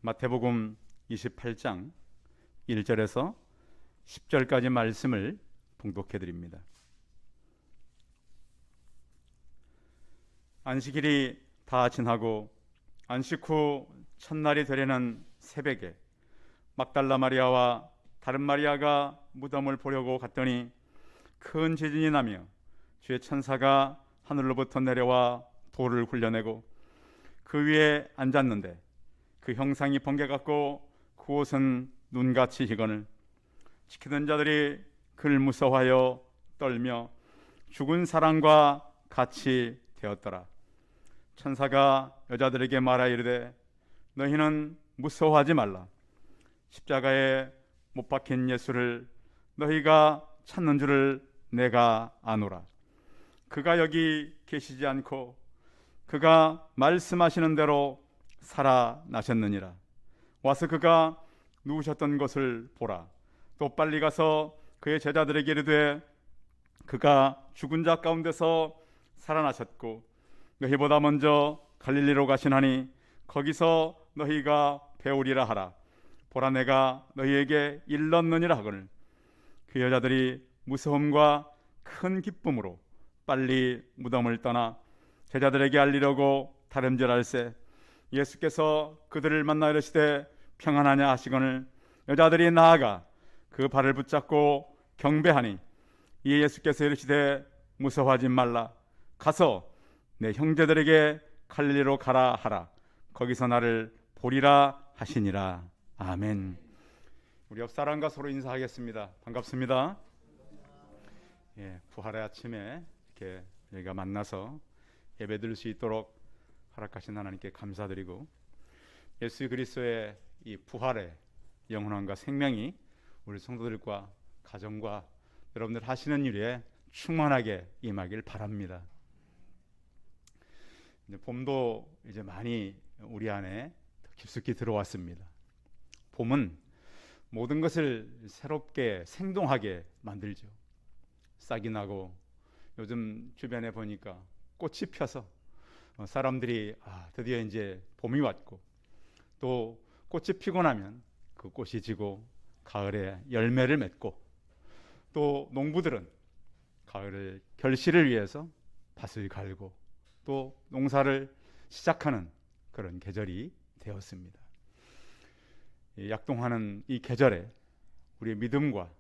마태복음 28장 1절에서 10절까지 말씀을 봉독해 드립니다. 안식일이 다 지나고 안식 후 첫날이 되려는 새벽에 막달라 마리아와 다른 마리아가 무덤을 보려고 갔더니 큰 지진이 나며 주의 천사가 하늘로부터 내려와 돌을 굴려내고 그 위에 앉았는데 그 형상이 번개 같고 그 옷은 눈같이 희거늘 지키던 자들이 그를 무서워하여 떨며 죽은 사람과 같이 되었더라. 천사가 여자들에게 말하 이르되 너희는 무서워하지 말라. 십자가에 못 박힌 예수를 너희가 찾는 줄을 내가 아노라. 그가 여기 계시지 않고 그가 말씀하시는 대로 살아나셨느니라. 와서 그가 누우셨던 것을 보라. 또 빨리 가서 그의 제자들에게 이르되 그가 죽은 자 가운데서 살아나셨고 너희보다 먼저 갈릴리로 가시나니 거기서 너희가 배우리라 하라. 보라, 내가 너희에게 일렀느니라 하거늘 그 여자들이 무서움과 큰 기쁨으로 빨리 무덤을 떠나 제자들에게 알리려고 다름질할세 예수께서 그들을 만나 이르시되 평안하냐 하시거늘 여자들이 나아가 그 발을 붙잡고 경배하니 이에 예수께서 이르시되 무서워하지 말라. 가서 내 형제들에게 갈릴리로 가라 하라. 거기서 나를 보리라 하시니라. 아멘. 우리 옆 사람과 서로 인사하겠습니다. 반갑습니다. 부활의 아침에 이렇게 저희가 만나서 예배드릴 수 있도록 허락하신 하나님께 감사드리고 예수 그리스도의 이 부활의 영원함과 생명이 우리 성도들과 가정과 여러분들 하시는 일에 충만하게 임하길 바랍니다. 이제 봄도 이제 많이 우리 안에 깊숙이 들어왔습니다. 봄은 모든 것을 새롭게 생동하게 만들죠. 싹이 나고 요즘 주변에 보니까 꽃이 펴서 사람들이 드디어 이제 봄이 왔고 또 꽃이 피고 나면 그 꽃이 지고 가을에 열매를 맺고 또 농부들은 가을 결실을 위해서 밭을 갈고 또 농사를 시작하는 그런 계절이 되었습니다. 약동하는 이 계절에 우리의 믿음과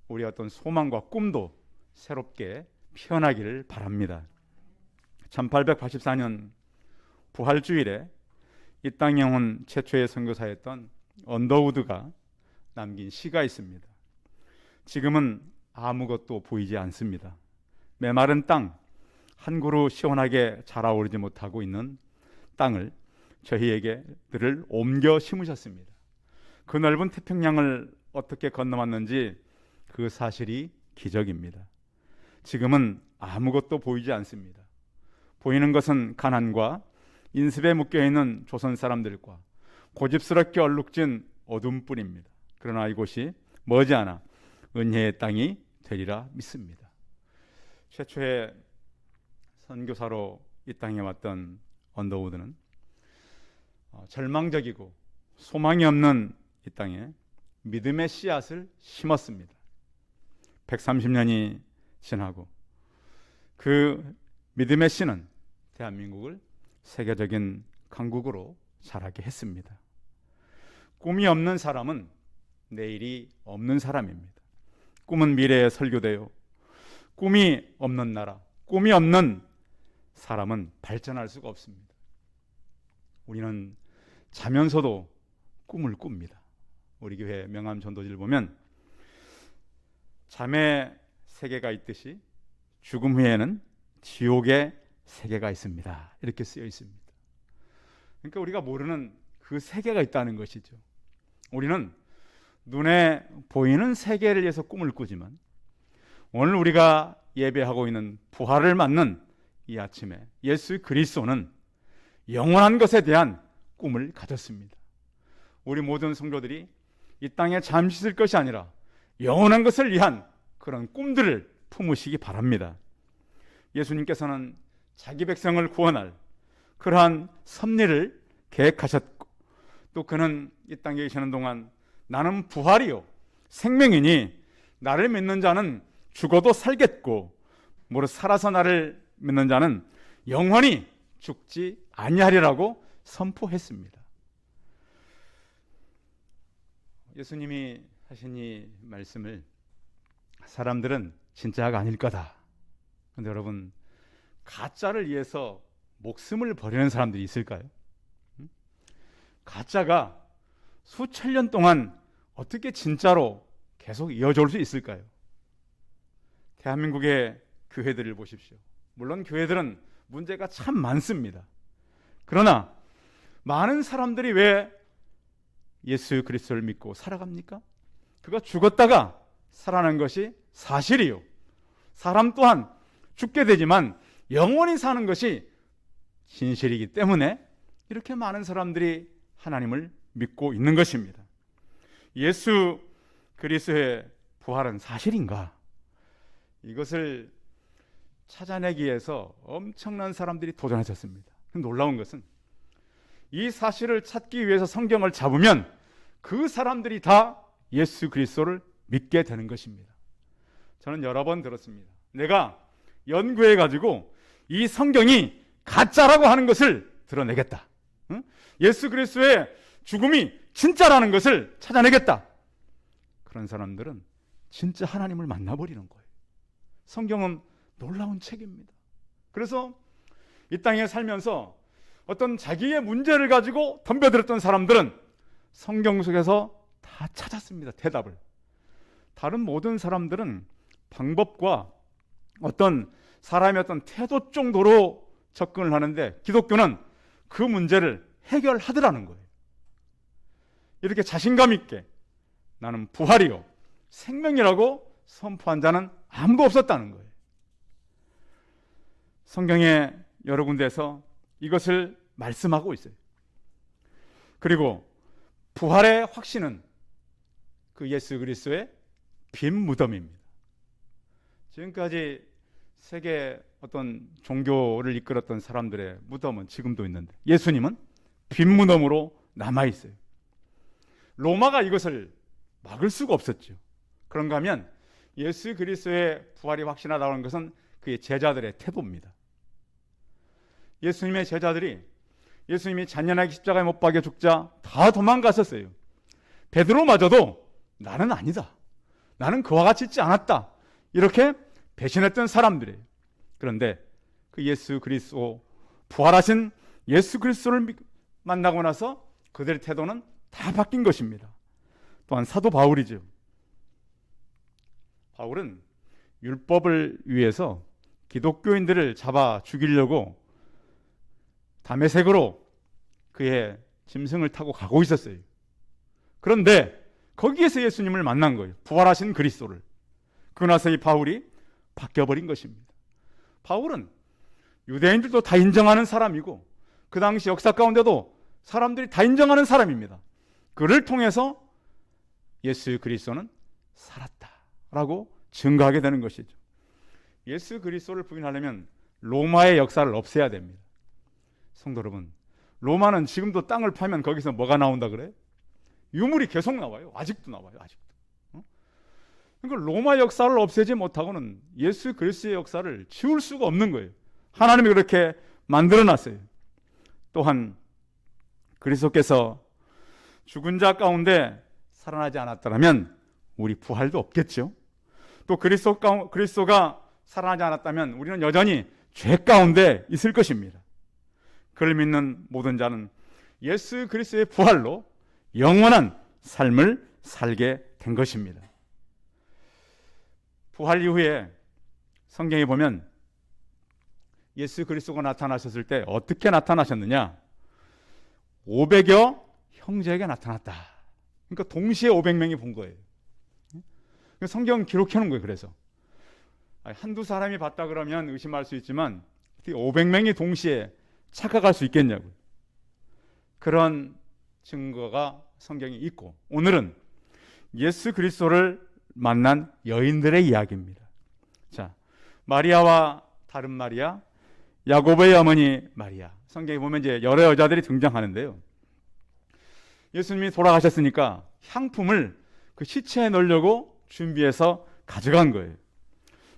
우리의 어떤 소망과 꿈도 새롭게 피어나기를 바랍니다. 1884년 부활주일에 이 땅에 온 최초의 선교사였던 언더우드가 남긴 시가 있습니다. 지금은 아무것도 보이지 않습니다. 메마른 땅, 한 그루 시원하게 자라오르지 못하고 있는 땅을 저희에게들을 옮겨 심으셨습니다. 그 넓은 태평양을 어떻게 건너왔는지 그 사실이 기적입니다. 지금은 아무것도 보이지 않습니다. 보이는 것은 가난과 인습에 묶여있는 조선 사람들과 고집스럽게 얼룩진 어둠뿐입니다. 그러나 이곳이 머지않아 은혜의 땅이 되리라 믿습니다. 최초의 선교사로 이 땅에 왔던 언더우드는 절망적이고 소망이 없는 이 땅에 믿음의 씨앗을 심었습니다. 130년이 지나고 그 믿음의 씨는 대한민국을 세계적인 강국으로 자라게 했습니다. 꿈이 없는 사람은 내일이 없는 사람입니다. 꿈은 미래에 설교되어 꿈이 없는 나라, 꿈이 없는 사람은 발전할 수가 없습니다. 우리는 자면서도 꿈을 꿉니다. 우리 교회 명암 전도지를 보면 잠의 세계가 있듯이 죽음 후에는 지옥의 세계가 있습니다. 이렇게 쓰여 있습니다. 그러니까 우리가 모르는 그 세계가 있다는 것이죠. 우리는 눈에 보이는 세계를 위해서 꿈을 꾸지만 오늘 우리가 예배하고 있는 부활을 맞는 이 아침에 예수 그리스도는 영원한 것에 대한 꿈을 가졌습니다. 우리 모든 성도들이 이 땅에 잠시 있을 것이 아니라 영원한 것을 위한 그런 꿈들을 품으시기 바랍니다. 예수님께서는 자기 백성을 구원할 그러한 섭리를 계획하셨고 또 그는 이 땅에 계시는 동안 나는 부활이요 생명이니 나를 믿는 자는 죽어도 살겠고 무릇 살아서 나를 믿는 자는 영원히 죽지 아니하리라고 선포했습니다. 예수님이 하신 이 말씀을 사람들은 진짜가 아닐 거다. 그런데 여러분, 가짜를 위해서 목숨을 버리는 사람들이 있을까요? 가짜가 수천 년 동안 어떻게 진짜로 계속 이어져 올 수 있을까요? 대한민국의 교회들을 보십시오. 물론 교회들은 문제가 참 많습니다. 그러나 많은 사람들이 왜 예수 그리스도를 믿고 살아갑니까? 그가 죽었다가 살아난 것이 사실이요. 사람 또한 죽게 되지만 영원히 사는 것이 진실이기 때문에 이렇게 많은 사람들이 하나님을 믿고 있는 것입니다. 예수 그리스도의 부활은 사실인가? 이것을 찾아내기 위해서 엄청난 사람들이 도전하셨습니다. 놀라운 것은 이 사실을 찾기 위해서 성경을 잡으면 그 사람들이 다 예수 그리스도를 믿게 되는 것입니다. 저는 여러 번 들었습니다. 내가 연구해 가지고 이 성경이 가짜라고 하는 것을 드러내겠다. 예수 그리스도의 죽음이 진짜라는 것을 찾아내겠다. 그런 사람들은 진짜 하나님을 만나버리는 거예요. 성경은 놀라운 책입니다. 그래서 이 땅에 살면서 어떤 자기의 문제를 가지고 덤벼들었던 사람들은 성경 속에서 다 찾았습니다. 대답을. 다른 모든 사람들은 방법과 어떤 사람의 어떤 태도 정도로 접근을 하는데 기독교는 그 문제를 해결하더라는 거예요. 이렇게 자신감 있게 나는 부활이요 생명이라고 선포한 자는 아무도 없었다는 거예요. 성경에 여러 군데에서 이것을 말씀하고 있어요. 그리고 부활의 확신은 그 예수 그리스도의 빈 무덤입니다. 지금까지 세계 어떤 종교를 이끌었던 사람들의 무덤은 지금도 있는데 예수님은 빈 무덤으로 남아있어요. 로마가 이것을 막을 수가 없었죠. 그런가 하면 예수 그리스도의 부활이 확신하다는 것은 그의 제자들의 태도입니다. 예수님의 제자들이 예수님이 잔인하게 십자가에 못 박여 죽자 다 도망갔었어요. 베드로마저도 나는 아니다. 나는 그와 같이 있지 않았다. 이렇게 배신했던 사람들이에요. 그런데 그 예수 그리스도 부활하신 예수 그리스도를 만나고 나서 그들의 태도는 다 바뀐 것입니다. 또한 사도 바울이죠. 바울은 율법을 위해서 기독교인들을 잡아 죽이려고 다메섹으로 그의 짐승을 타고 가고 있었어요. 그런데 거기에서 예수님을 만난 거예요. 부활하신 그리스도를. 그러고 나서 이 바울이 바뀌어버린 것입니다. 바울은 유대인들도 다 인정하는 사람이고 그 당시 역사 가운데도 사람들이 다 인정하는 사람입니다. 그를 통해서 예수 그리스도는 살았다라고 증거하게 되는 것이죠. 예수 그리스도를 부인하려면 로마의 역사를 없애야 됩니다. 성도 여러분, 로마는 지금도 땅을 파면 거기서 뭐가 나온다 그래요? 유물이 계속 나와요. 아직도 나와요. 아직도. 그러니까 로마 역사를 없애지 못하고는 예수 그리스도의 역사를 지울 수가 없는 거예요. 하나님이 그렇게 만들어놨어요. 또한 그리스도께서 죽은 자 가운데 살아나지 않았더라면 우리 부활도 없겠죠. 또 그리스도가 살아나지 않았다면 우리는 여전히 죄 가운데 있을 것입니다. 그를 믿는 모든 자는 예수 그리스도의 부활로 영원한 삶을 살게 된 것입니다. 부활 이후에 성경에 보면 예수 그리스도가 나타나셨을 때 어떻게 나타나셨느냐? 500여 형제에게 나타났다. 그러니까 동시에 500명이 본 거예요. 성경 기록해 놓은 거예요. 그래서 한두 사람이 봤다 그러면 의심할 수 있지만 500명이 동시에 착각할 수 있겠냐고요. 그런 증거가 성경에 있고 오늘은 예수 그리스도를 만난 여인들의 이야기입니다. 자, 마리아와 다른 마리아, 야고보의 어머니 마리아. 성경에 보면 이제 여러 여자들이 등장하는데요. 예수님이 돌아가셨으니까 향품을 그 시체에 넣으려고 준비해서 가져간 거예요.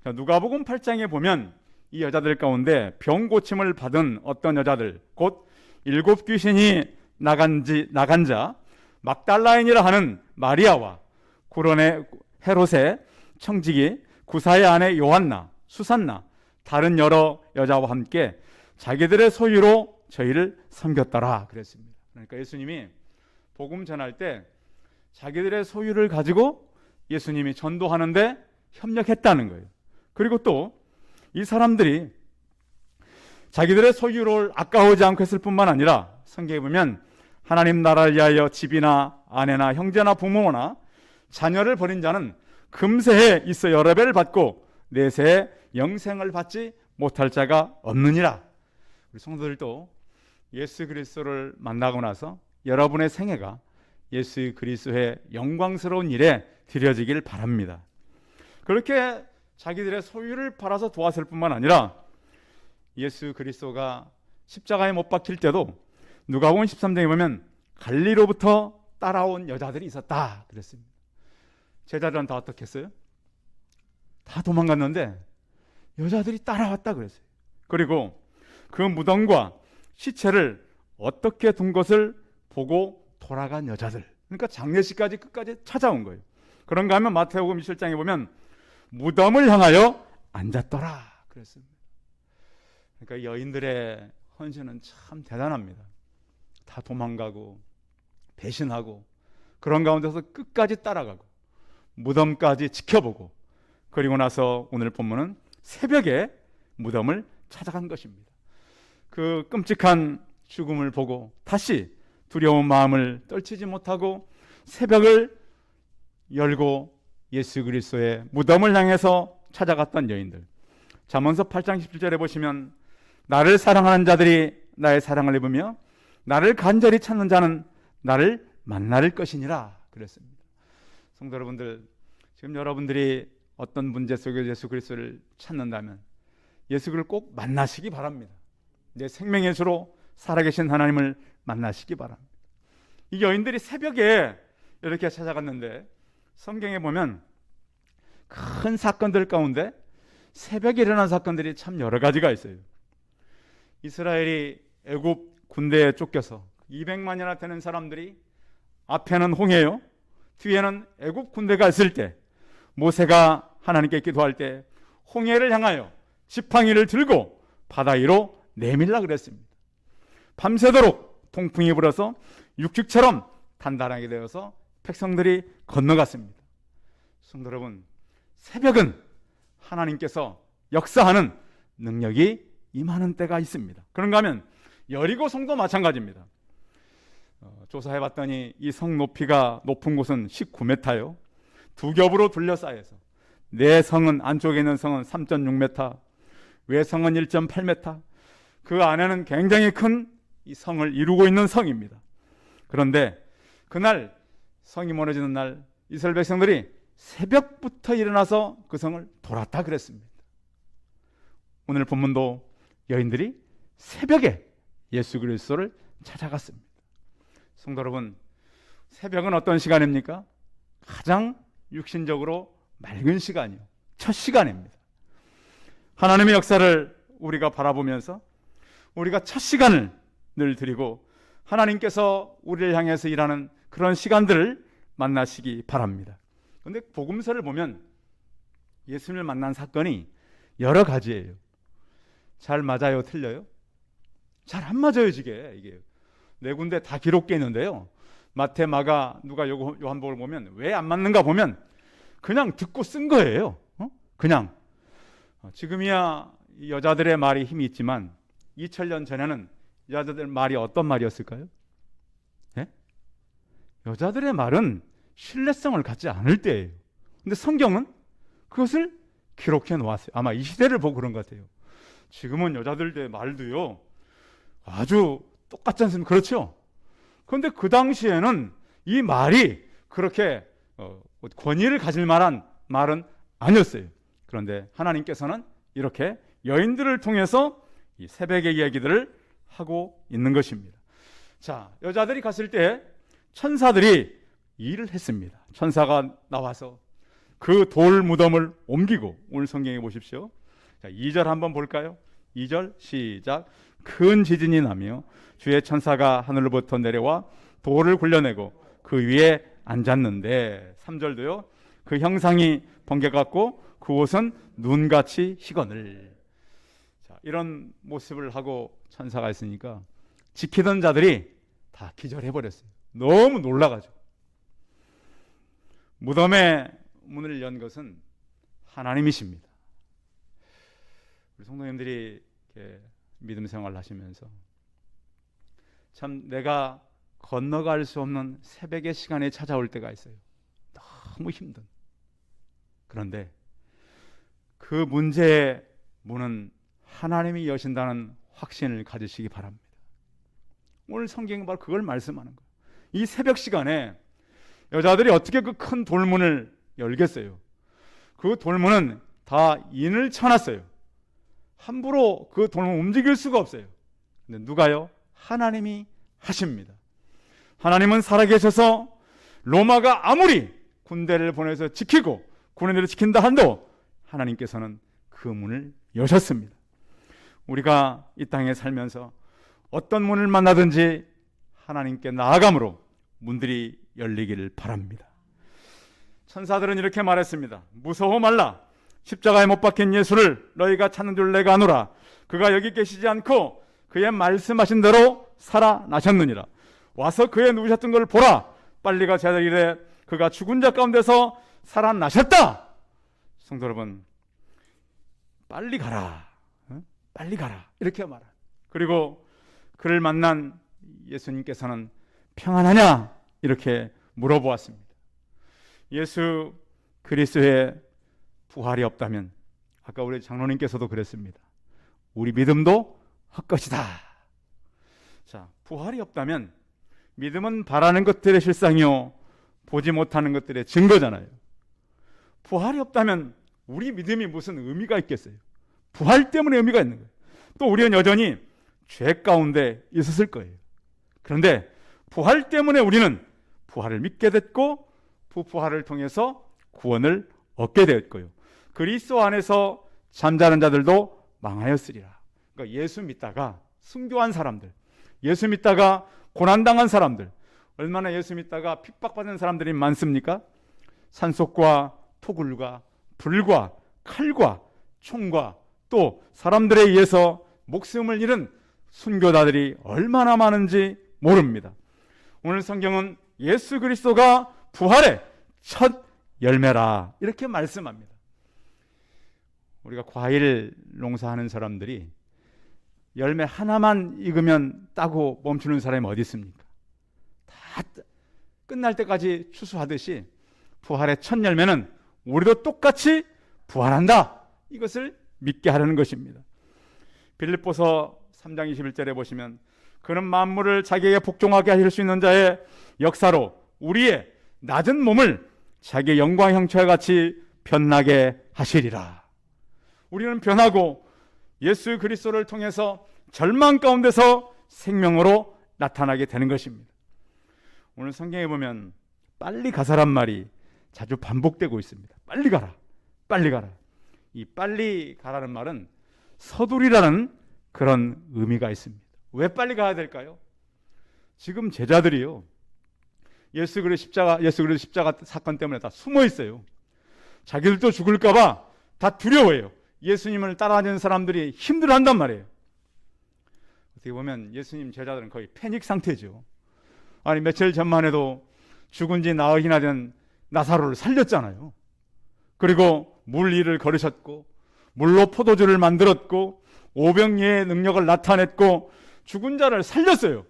누가복음 8장에 보면 이 여자들 가운데 병 고침을 받은 어떤 여자들, 곧 7 귀신이 나간 자 막달라인이라 하는 마리아와 구런의 헤롯의 청지기 구사의 아내 요한나, 수산나, 다른 여러 여자와 함께 자기들의 소유로 저희를 섬겼더라 그랬습니다. 그러니까 예수님이 복음 전할 때 자기들의 소유를 가지고 예수님이 전도하는데 협력했다는 거예요. 그리고 또 이 사람들이 자기들의 소유를 아까워하지 않고 했을 뿐만 아니라 성경에 보면 하나님 나라를 위하여 집이나 아내나 형제나 부모나 자녀를 버린 자는 금세에 있어 여러 배를 받고 내세에 영생을 받지 못할 자가 없느니라. 우리 성도들도 예수 그리스도를 만나고 나서 여러분의 생애가 예수 그리스도의 영광스러운 일에 드려지길 바랍니다. 그렇게 자기들의 소유를 팔아서 도왔을 뿐만 아니라 예수 그리스도가 십자가에 못 박힐 때도 누가복음 13장에 보면 갈리로부터 따라온 여자들이 있었다 그랬습니다. 제자들은 다 어떻게 했어요? 다 도망갔는데 여자들이 따라왔다 그랬어요. 그리고 그 무덤과 시체를 어떻게 둔 것을 보고 돌아간 여자들, 그러니까 장례식까지 끝까지 찾아온 거예요. 그런가 하면 마태복음 27장에 보면 무덤을 향하여 앉았더라 그랬습니다. 그러니까 여인들의 헌신은 참 대단합니다. 다 도망가고 배신하고 그런 가운데서 끝까지 따라가고 무덤까지 지켜보고, 그리고 나서 오늘 본문은 새벽에 무덤을 찾아간 것입니다. 그 끔찍한 죽음을 보고 다시 두려운 마음을 떨치지 못하고 새벽을 열고 예수 그리스도의 무덤을 향해서 찾아갔던 여인들. 잠언서 8장 17절에 보시면 나를 사랑하는 자들이 나의 사랑을 입으며 나를 간절히 찾는 자는 나를 만날 것이니라 그랬습니다. 성도 여러분들, 지금 여러분들이 어떤 문제 속에 예수 그리스도를 찾는다면 예수 그리스도를 꼭 만나시기 바랍니다. 내 생명의 주로 살아계신 하나님을 만나시기 바랍니다. 이 여인들이 새벽에 이렇게 찾아갔는데 성경에 보면 큰 사건들 가운데 새벽에 일어난 사건들이 참 여러 가지가 있어요. 이스라엘이 애굽 군대에 쫓겨서 200만이나 되는 사람들이 앞에는 홍해요, 뒤에는 애굽 군대가 있을 때 모세가 하나님께 기도할 때 홍해를 향하여 지팡이를 들고 바다 위로 내밀라 그랬습니다. 밤새도록 통풍이 불어서 육식처럼 단단하게 되어서 백성들이 건너갔습니다. 성도 여러분, 새벽은 하나님께서 역사하는 능력이 임하는 때가 있습니다. 그런가 하면 여리고 성도 마찬가지입니다. 조사해봤더니 이 성 높이가 높은 곳은 19m요. 두 겹으로 둘러싸여서 내 성은, 안쪽에 있는 성은 3.6m, 외성은 1.8m, 그 안에는 굉장히 큰 이 성을 이루고 있는 성입니다. 그런데 그날 성이 무너지는 날 이스라엘 백성들이 새벽부터 일어나서 그 성을 돌았다 그랬습니다. 오늘 본문도 여인들이 새벽에 예수 그리스도를 찾아갔습니다. 성도 여러분, 새벽은 어떤 시간입니까? 가장 육신적으로 맑은 시간이요, 첫 시간입니다. 하나님의 역사를 우리가 바라보면서 우리가 첫 시간을 늘 드리고 하나님께서 우리를 향해서 일하는 그런 시간들을 만나시기 바랍니다. 그런데 복음서를 보면 예수님을 만난 사건이 여러 가지예요. 잘 맞아요, 틀려요? 잘 안 맞아요. 이게 네 군데 다 기록되어 있는데요, 마태, 마가, 누가, 요한복음을 보면 왜 안 맞는가 보면 그냥 듣고 쓴 거예요. 그냥 지금이야 여자들의 말이 힘이 있지만 2000년 전에는 여자들 말이 어떤 말이었을까요? 예? 여자들의 말은 신뢰성을 갖지 않을 때예요. 근데 성경은 그것을 기록해 놓았어요. 아마 이 시대를 보고 그런 것 같아요. 지금은 여자들의 말도요 아주 똑같지 않습니까? 그렇죠? 그런데 그 당시에는 이 말이 그렇게 권위를 가질 만한 말은 아니었어요. 그런데 하나님께서는 이렇게 여인들을 통해서 이 새벽의 이야기들을 하고 있는 것입니다. 자, 여자들이 갔을 때 천사들이 일을 했습니다. 천사가 나와서 그 돌 무덤을 옮기고, 오늘 성경에 보십시오. 자, 2절 한번 볼까요? 2절 시작. 큰 지진이 나며 주의 천사가 하늘로부터 내려와 돌을 굴려내고 그 위에 앉았는데, 3절도요. 그 형상이 번개 같고 그 옷은 눈같이 희거늘. 자, 이런 모습을 하고 천사가 있으니까 지키던 자들이 다 기절해버렸어요. 너무 놀라가지고. 무덤의 문을 연 것은 하나님이십니다. 우리 성도님들이 이렇게 믿음 생활을 하시면서 참 내가 건너갈 수 없는 새벽의 시간에 찾아올 때가 있어요. 너무 힘든. 그런데 그 문제의 문은 하나님이 여신다는 확신을 가지시기 바랍니다. 오늘 성경은 바로 그걸 말씀하는 거예요. 이 새벽 시간에 여자들이 어떻게 그 큰 돌문을 열겠어요? 그 돌문은 다 인을 쳐놨어요. 함부로 그 돌문 움직일 수가 없어요. 근데 누가요? 하나님이 하십니다. 하나님은 살아계셔서 로마가 아무리 군대를 보내서 지키고 군인들을 지킨다 한도 하나님께서는 그 문을 여셨습니다. 우리가 이 땅에 살면서 어떤 문을 만나든지 하나님께 나아감으로 문들이 열리기를 바랍니다. 천사들은 이렇게 말했습니다. 무서워 말라. 십자가에 못 박힌 예수를 너희가 찾는 줄 내가 아노라. 그가 여기 계시지 않고 그의 말씀하신 대로 살아나셨느니라. 와서 그의 누우셨던 걸 보라. 빨리 가 제자들이래 그가 죽은 자 가운데서 살아나셨다. 성도 여러분, 빨리 가라. 빨리 가라. 이렇게 말합니다. 그리고 그를 만난 예수님께서는 평안하냐? 이렇게 물어보았습니다. 예수 그리스도의 부활이 없다면, 아까 우리 장로님께서도 그랬습니다. 우리 믿음도 헛것이다. 자, 부활이 없다면 믿음은 바라는 것들의 실상이요 보지 못하는 것들의 증거잖아요. 부활이 없다면 우리 믿음이 무슨 의미가 있겠어요? 부활 때문에 의미가 있는 거예요. 또 우리는 여전히 죄 가운데 있었을 거예요. 그런데 부활 때문에 우리는 부활을 믿게 됐고 그 부활을 통해서 구원을 얻게 되었고요. 그리스도 안에서 잠자는 자들도 망하였으리라. 그러니까 예수 믿다가 순교한 사람들, 예수 믿다가 고난당한 사람들, 얼마나 예수 믿다가 핍박받는 사람들이 많습니까? 산속과 토굴과 불과 칼과 총과 또 사람들에 의해서 목숨을 잃은 순교자들이 얼마나 많은지 모릅니다. 오늘 성경은 예수 그리스도가 부활의 첫 열매라 이렇게 말씀합니다. 우리가 과일 농사하는 사람들이 열매 하나만 익으면 따고 멈추는 사람이 어디 있습니까? 다 끝날 때까지 추수하듯이 부활의 첫 열매는 우리도 똑같이 부활한다. 이것을 믿게 하려는 것입니다. 빌립보서 3장 21절에 보시면 그는 만물을 자기에게 복종하게 하실 수 있는 자의 역사로 우리의 낮은 몸을 자기의 영광 형체와 같이 변하게 하시리라. 우리는 변하고 예수 그리스도를 통해서 절망 가운데서 생명으로 나타나게 되는 것입니다. 오늘 성경에 보면 빨리 가서란 말이 자주 반복되고 있습니다. 빨리 가라, 빨리 가라. 이 빨리 가라는 말은 서두리라는 그런 의미가 있습니다. 왜 빨리 가야 될까요? 지금 제자들이요, 예수 그리스도 십자가 사건 때문에 다 숨어 있어요. 자기들도 죽을까봐 다 두려워해요. 예수님을 따라다니는 사람들이 힘들어한단 말이에요. 어떻게 보면 예수님 제자들은 거의 패닉 상태죠. 아니 며칠 전만 해도 죽은 지 나흘이나 된 나사로를 살렸잖아요. 그리고 물 위를 걸으셨고 물로 포도주를 만들었고 오병이의 능력을 나타냈고 죽은 자를 살렸어요.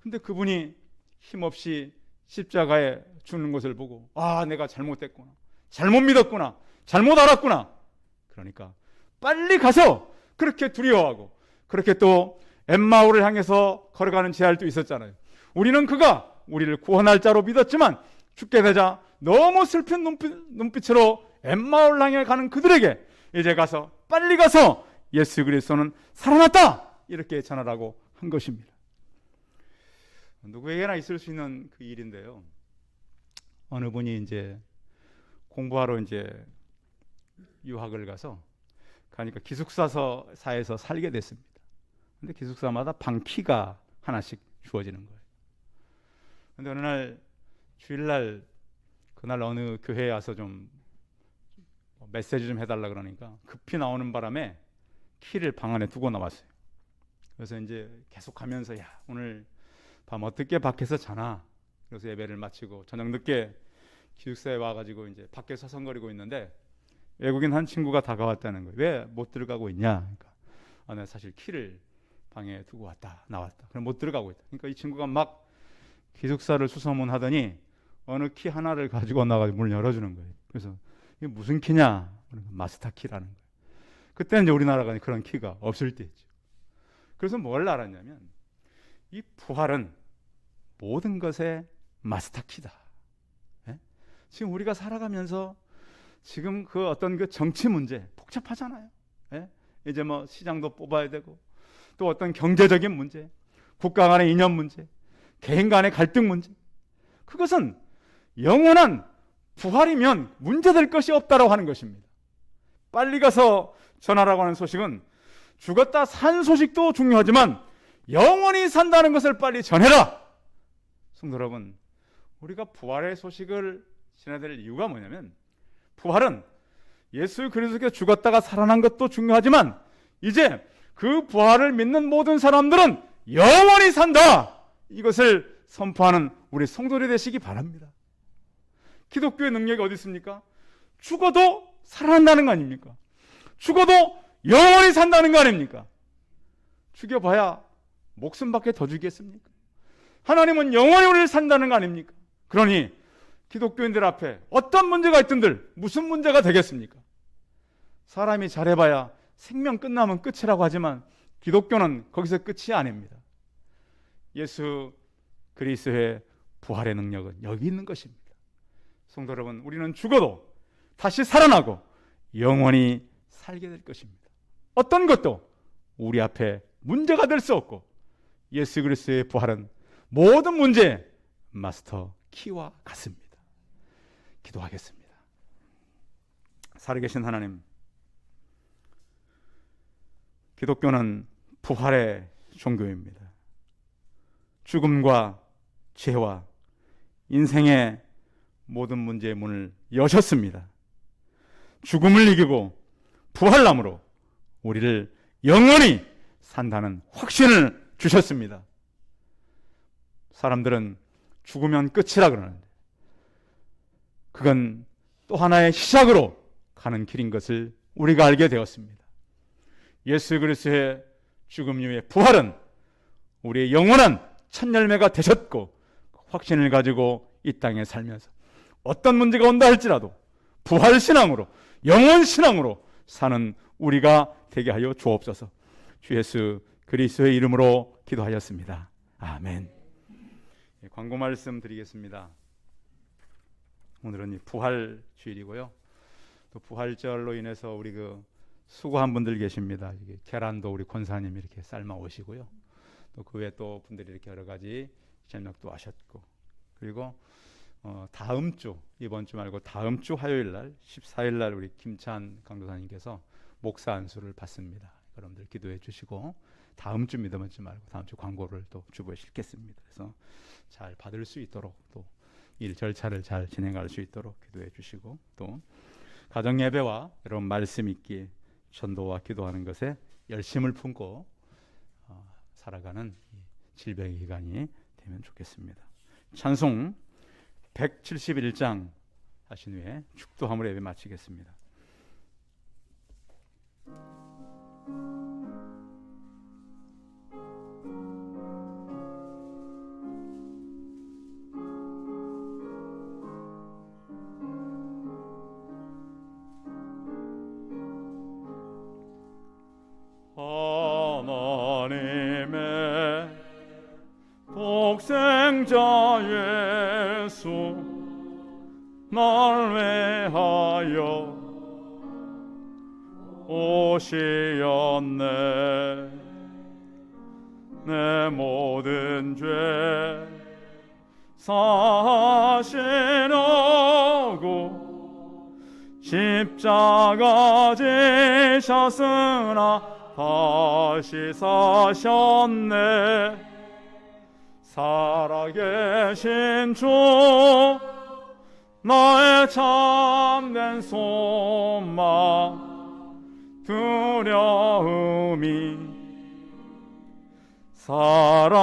근데 그분이 힘없이 십자가에 죽는 것을 보고 아, 내가 잘못됐구나, 잘못 믿었구나, 잘못 알았구나. 그러니까 빨리 가서 그렇게 두려워하고 그렇게 또 엠마오를 향해서 걸어가는 제할도 있었잖아요. 우리는 그가 우리를 구원할 자로 믿었지만 죽게 되자 너무 슬픈 눈빛으로 엠마오를 향해 가는 그들에게 이제 가서 빨리 가서 예수 그리스도는 살아났다 이렇게 전하라고 한 것입니다. 누구에게나 있을 수 있는 그 일인데요. 어느 분이 이제 공부하러 이제 유학을 가니까 기숙사에서 살게 됐습니다. 근데 기숙사마다 방 키가 하나씩 주어지는 거예요. 근데 어느 날 주일날 그날 어느 교회에 와서 좀 메시지 좀 해달라 그러니까 급히 나오는 바람에 키를 방 안에 두고 나왔어요. 그래서 이제 계속 가면서 야 오늘 밤 어떻게 밖에서 자나. 그래서 예배를 마치고 저녁 늦게 기숙사에 와가지고 이제 밖에 서성거리고 있는데 외국인 한 친구가 다가왔다는 거예요. 왜 못 들어가고 있냐? 그러니까 내가 사실 키를 방에 두고 나왔다. 그럼 못 들어가고 있다. 그러니까 이 친구가 막 기숙사를 수소문하더니 어느 키 하나를 가지고 나가지고 문을 열어주는 거예요. 그래서 이게 무슨 키냐? 마스터 키라는 거예요. 그때는 이제 우리나라가 그런 키가 없을 때죠. 그래서 뭘 알았냐면 이 부활은 모든 것의 마스터 키다. 예? 지금 우리가 살아가면서 지금 그 어떤 그 정치 문제 복잡하잖아요. 예? 이제 뭐 시장도 뽑아야 되고 또 어떤 경제적인 문제, 국가 간의 이념 문제, 개인 간의 갈등 문제, 그것은 영원한 부활이면 문제될 것이 없다라고 하는 것입니다. 빨리 가서 전하라고 하는 소식은 죽었다 산 소식도 중요하지만 영원히 산다는 것을 빨리 전해라. 성도 여러분, 우리가 부활의 소식을 전해야 될 이유가 뭐냐면 부활은 예수 그리스도께서 죽었다가 살아난 것도 중요하지만 이제 그 부활을 믿는 모든 사람들은 영원히 산다. 이것을 선포하는 우리 성도들이 되시기 바랍니다. 기독교의 능력이 어디 있습니까? 죽어도 살아난다는 거 아닙니까? 죽어도 영원히 산다는 거 아닙니까? 죽여봐야 목숨밖에 더 주겠습니까? 하나님은 영원히 우리를 산다는 거 아닙니까? 그러니 기독교인들 앞에 어떤 문제가 있든들 무슨 문제가 되겠습니까? 사람이 잘해봐야 생명 끝나면 끝이라고 하지만 기독교는 거기서 끝이 아닙니다. 예수 그리스도의 부활의 능력은 여기 있는 것입니다. 성도 여러분, 우리는 죽어도 다시 살아나고 영원히 살게 될 것입니다. 어떤 것도 우리 앞에 문제가 될 수 없고 예수 그리스도의 부활은 모든 문제의 마스터 키와 같습니다. 기도하겠습니다. 살아계신 하나님, 기독교는 부활의 종교입니다. 죽음과 죄와 인생의 모든 문제의 문을 여셨습니다. 죽음을 이기고 부활남으로 우리를 영원히 산다는 확신을 주셨습니다. 사람들은 죽으면 끝이라 그러는데 그건 또 하나의 시작으로 가는 길인 것을 우리가 알게 되었습니다. 예수 그리스도의 죽음 이후의 부활은 우리의 영원한 첫 열매가 되셨고 확신을 가지고 이 땅에 살면서 어떤 문제가 온다 할지라도 부활신앙으로 영원신앙으로 사는 우리가 되게 하여 주옵소서. 주 예수 그리스도의 이름으로 기도하였습니다. 아멘. 광고 말씀 드리겠습니다. 오늘은 부활 주일이고요. 또 부활절로 인해서 우리 그 수고한 분들 계십니다. 이게 계란도 우리 권사님이 이렇게 삶아 오시고요. 또 그 외에 또 분들이 이렇게 여러 가지 협력도 하셨고, 그리고 다음 주, 이번 주 말고 다음 주 화요일 날 14일 날 우리 김찬 강도사님께서 목사 안수를 받습니다. 여러분들 기도해 주시고 다음 주 믿음 얻지 말고 다음 주 광고를 또 주부에 실겠습니다. 그래서 잘 받을 수 있도록 또 일 절차를 잘 진행할 수 있도록 기도해 주시고, 또 가정 예배와 여러분 말씀 읽기, 전도와 기도하는 것에 열심을 품고 살아가는 질병의 기간이 되면 좋겠습니다. 찬송 171장 하신 후에 축도함으로 예배 마치겠습니다. 하나님의 독생자 예수 날 위하여 오시었네. 내 모든 죄 사시려고 십자가 지셨으나 다시 사셨네. 살아계신 주 나의 참된 소망, 두려움이 사라지네.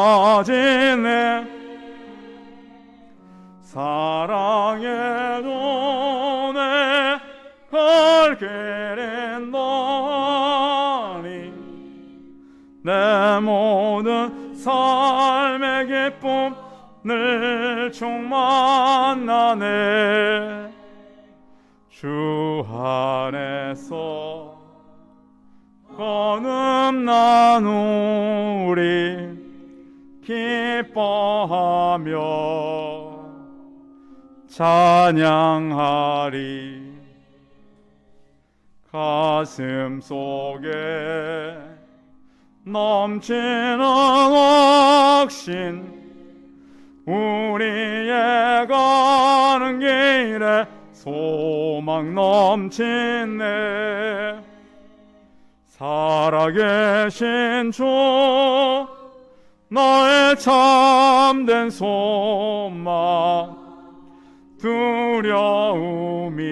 사랑의 눈에 걸기는 너니 내 모든 삶의 기쁨 늘 충만하네. 주 안에서 거듭난 우리 기뻐하며 찬양하리. 가슴 속에 넘치는 확신, 우리의 가는 길에 소망 넘치네. 살아계신 주 나의 참된 소망, 두려움이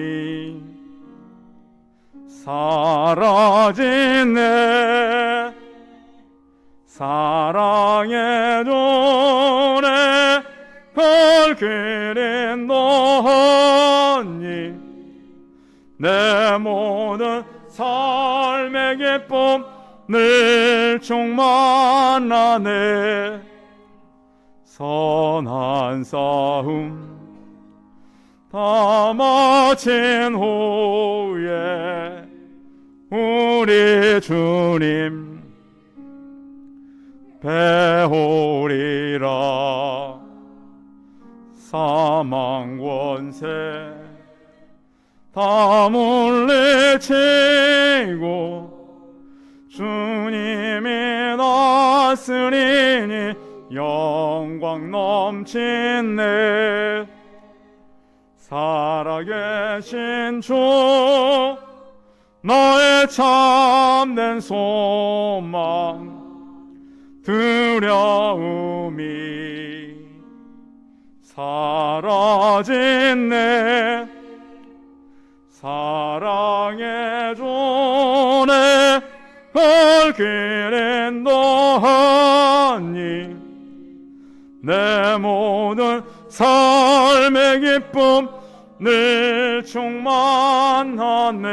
사라지네. 사랑의 눈에 걸기는 너니 내 모든 삶의 기쁨 늘 충만하네. 선한 싸움 다 마친 후에 우리 주님 배우리라. 사망 권세 다 물리치고 주님이 다스리니 영광 넘치네. 살아계신 주 나의 참된 소망, 두려움이 사라지네. 사랑의 존에 걸기는 너니 내 모든 삶의 기쁨 늘 충만하네.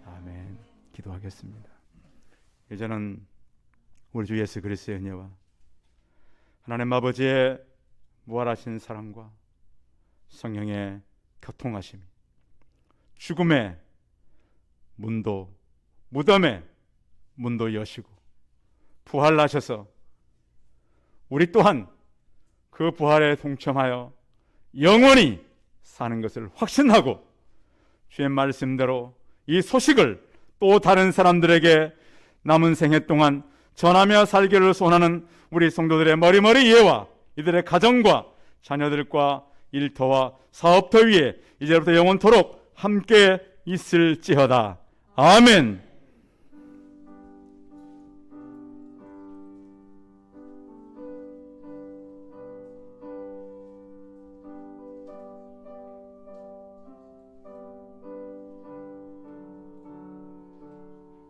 아멘. 기도하겠습니다. 이제는 우리 주 예수 그리스도의 은혜와 하나님 아버지의 무한하신 사랑과 성령의 교통하심이 죽음의 문도, 무덤의 문도 여시고 부활하셔서 우리 또한 그 부활에 동참하여 영원히 사는 것을 확신하고 주의 말씀대로 이 소식을 또 다른 사람들에게 남은 생애 동안 전하며 살기를 소원하는 우리 성도들의 머리머리 이해와 이들의 가정과 자녀들과 일터와 사업터 위에 이제부터 영원토록 함께 있을지어다. 아멘.